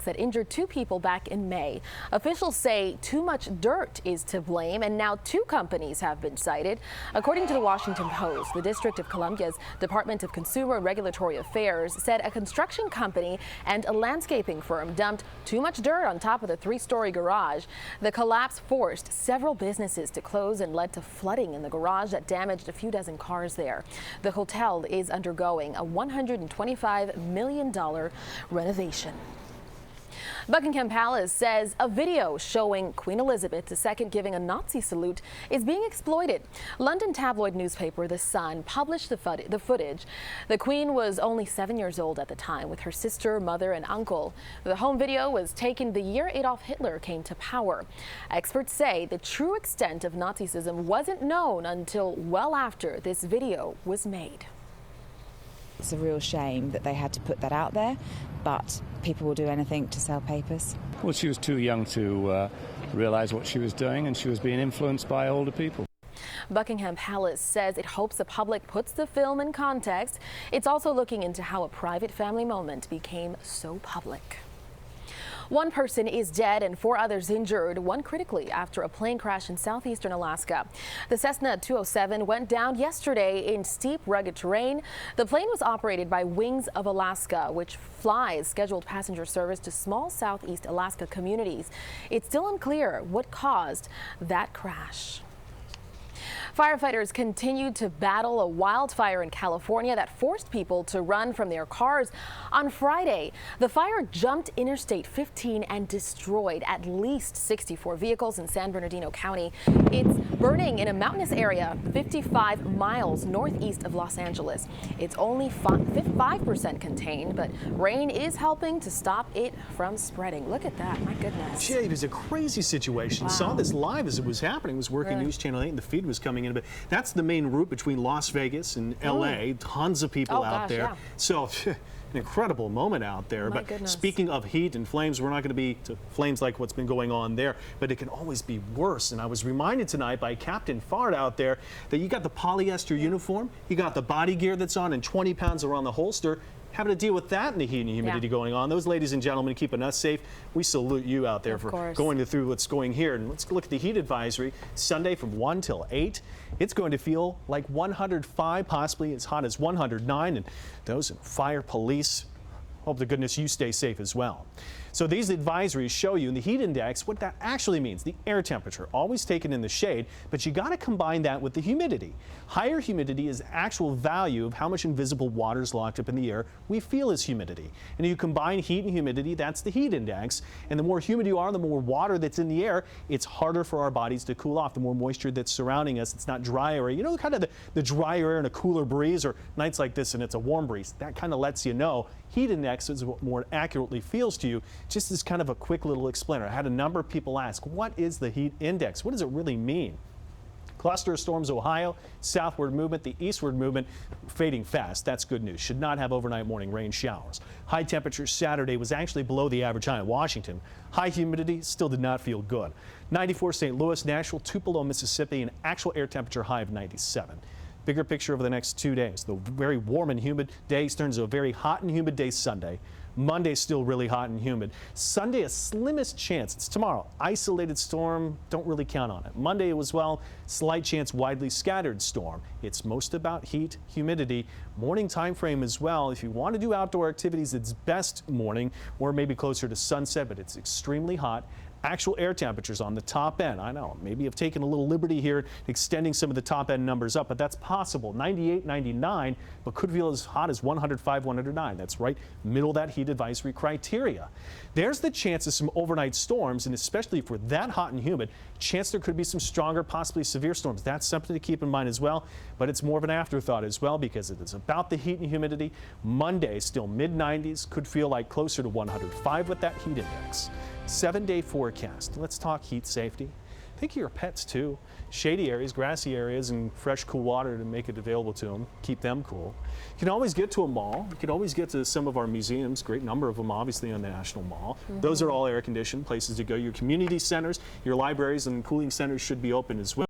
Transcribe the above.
that injured 2 people back in May. Officials say too much dirt is to blame, and now 2 companies have been cited. According to the Washington Post, the District of Columbia's Department of Consumer and Regulatory Affairs said a construction company and a landscaping firm dumped too much dirt on top of the 3-story garage. The collapse forced several businesses to close and led to flooding in the garage that damaged a few dozen cars there. The hotel is undergoing a $125 million renovation. Buckingham Palace says a video showing Queen Elizabeth II giving a Nazi salute is being exploited. London tabloid newspaper The Sun published the footage. The Queen was only 7 years old at the time with her sister, mother, and uncle. The home video was taken the year Adolf Hitler came to power. Experts say the true extent of Nazism wasn't known until well after this video was made. It's a real shame that they had to put that out there, but people will do anything to sell papers. Well, she was too young to realise what she was doing, and she was being influenced by older people. Buckingham Palace says it hopes the public puts the film in context. It's also looking into how a private family moment became so public. 1 person is dead and 4 others injured, 1 critically, after a plane crash in southeastern Alaska. The Cessna 207 went down yesterday in steep, rugged terrain. The plane was operated by Wings of Alaska, which flies scheduled passenger service to small southeast Alaska communities. It's still unclear what caused that crash. Firefighters continued to battle a wildfire in California that forced people to run from their cars. On Friday, the fire jumped Interstate 15 and destroyed at least 64 vehicles in San Bernardino County. It's burning in a mountainous area 55 miles northeast of Los Angeles. It's only 5% contained, but rain is helping to stop it from spreading. Look at that, my goodness. Yeah, it was a crazy situation. Wow. Saw this live as it was happening. Was working News Channel 8 and the feed was coming in. But that's the main route between Las Vegas and LA. Tons of people out there. Yeah. So an incredible moment out there. My but goodness. Speaking of heat and flames, we're not going to be to flames like what's been going on there, but it can always be worse. And I was reminded tonight by Captain Fard out there that you got the polyester uniform, you got the body gear that's on, and 20 pounds around the holster. Having to deal with that in the heat and humidity going on. Those ladies and gentlemen keeping us safe. We salute you out there for going through what's going here. And let's look at the heat advisory. Sunday from 1 till 8. It's going to feel like 105, possibly as hot as 109. And those in fire, police, hope to goodness you stay safe as well. So these advisories show you in the heat index what that actually means. The air temperature, always taken in the shade, but you got to combine that with the humidity. Higher humidity is the actual value of how much invisible water is locked up in the air we feel as humidity. And you combine heat and humidity, that's the heat index. And the more humid you are, the more water that's in the air, it's harder for our bodies to cool off. The more moisture that's surrounding us, it's not dry air. You know, kind of the drier air and a cooler breeze, or nights like this and it's a warm breeze. That kind of lets you know heat index is what more accurately feels to you. Just as kind of a quick little explainer, I had a number of people ask, what is the heat index? What does it really mean? Cluster of storms, Ohio, southward movement, the eastward movement fading fast. That's good news. Should not have overnight morning rain showers. High temperature Saturday was actually below the average high in Washington. High humidity still did not feel good. 94 St. Louis, Nashville, Tupelo, Mississippi, an actual air temperature high of 97. Bigger picture over the next 2 days. The very warm and humid days turns to a very hot and humid day Sunday. Monday still really hot and humid. Sunday, a slimmest chance. It's tomorrow. Isolated storm, don't really count on it. Monday as well, slight chance widely scattered storm. It's most about heat, humidity, morning time frame as well. If you want to do outdoor activities, it's best morning or maybe closer to sunset, but it's extremely hot. Actual air temperatures on the top end. I know, maybe I've taken a little liberty here extending some of the top end numbers up, but that's possible. 98, 99, but could feel as hot as 105, 109. That's right, middle of that heat advisory criteria. There's the chance of some overnight storms, and especially for that hot and humid, chance there could be some stronger, possibly severe storms. That's something to keep in mind as well, but it's more of an afterthought as well because it is about the heat and humidity. Monday, still mid-90s, could feel like closer to 105 with that heat index. 7-day forecast. Let's talk heat safety. Think of your pets too. Shady areas, grassy areas, and fresh, cool water to make it available to them. Keep them cool. You can always get to a mall. You can always get to some of our museums, great number of them obviously on the National Mall. Those are all air conditioned places to go. Your community centers, your libraries and cooling centers should be open as well.